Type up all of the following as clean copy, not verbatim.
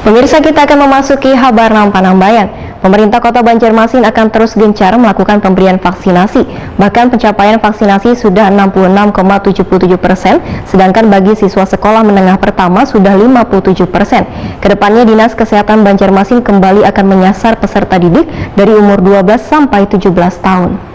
Pemirsa, kita akan memasuki Habarnam Panambayan. Pemerintah Kota Banjarmasin akan terus gencar melakukan pemberian vaksinasi. Bahkan pencapaian vaksinasi sudah 66,77%, sedangkan bagi siswa sekolah menengah pertama sudah 57%. Kedepannya Dinas Kesehatan Banjarmasin kembali akan menyasar peserta didik dari umur 12 sampai 17 tahun.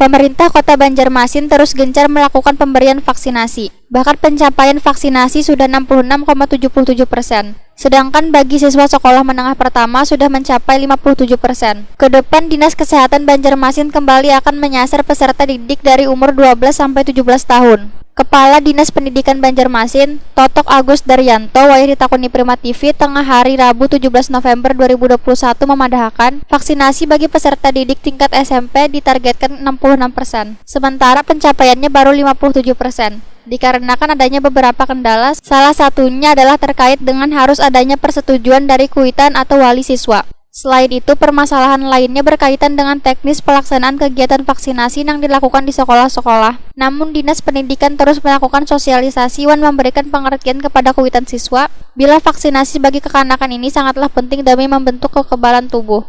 Pemerintah Kota Banjarmasin terus gencar melakukan pemberian vaksinasi. Bahkan pencapaian vaksinasi sudah 66,77%. Sedangkan bagi siswa sekolah menengah pertama sudah mencapai 57%. Kedepan Dinas Kesehatan Banjarmasin kembali akan menyasar peserta didik dari umur 12 sampai 17 tahun. Kepala Dinas Pendidikan Banjarmasin, Totok Agus Daryanto, wayah ditakuni Prima TV tengah hari Rabu 17 November 2021 memadahkan vaksinasi bagi peserta didik tingkat SMP ditargetkan 66%, sementara pencapaiannya baru 57%. Dikarenakan adanya beberapa kendala, salah satunya adalah terkait dengan harus adanya persetujuan dari kuitan atau wali siswa. Selain itu, permasalahan lainnya berkaitan dengan teknis pelaksanaan kegiatan vaksinasi yang dilakukan di sekolah-sekolah. Namun, Dinas Pendidikan terus melakukan sosialisasi dan memberikan pengertian kepada kuitan siswa bila vaksinasi bagi kekanakan ini sangatlah penting demi membentuk kekebalan tubuh.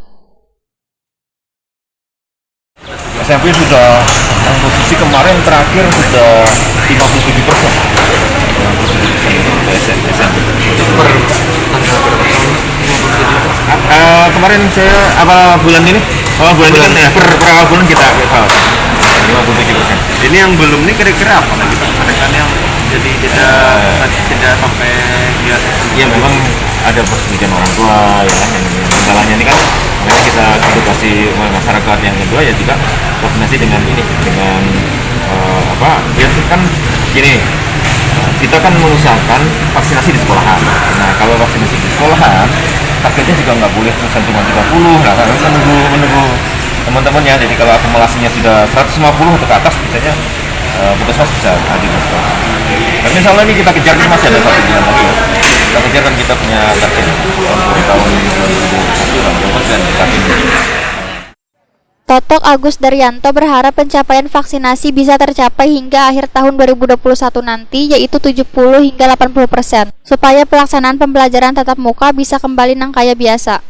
SMP sudah posisi kemarin terakhir sudah 57%. Kemarin saya bulan ini? Bulan ini kan ya, per awal bulan kita 57%. Ini yang belum nih kira-kira apa lagi Pak? Mereka yang jadi tidak sampai dia. Ya memang ada persetujuan orang tua ya, yang kendalanya ini kan makanya kita edukasi masyarakat. Yang kedua ya juga koordinasi dengan ya kan gini, kita kan mengusahakan vaksinasi di sekolahan. Nah kalau vaksinasi di sekolahan targetnya juga nggak boleh cuma 30, nah harus menunggu teman-teman ya. Jadi kalau akumulasinya sudah 150 atau ke atas biasanya puskesmas bisa hadir di sekolah. Tapi misalnya ini kita kejar, masih ada 1 bulan lagi ya. Kita kejar kan kita punya target tahun 2021 dan target. Totok Agus Daryanto berharap pencapaian vaksinasi bisa tercapai hingga akhir tahun 2021 nanti, yaitu 70 hingga 80%, supaya pelaksanaan pembelajaran tatap muka bisa kembali nang kaya biasa.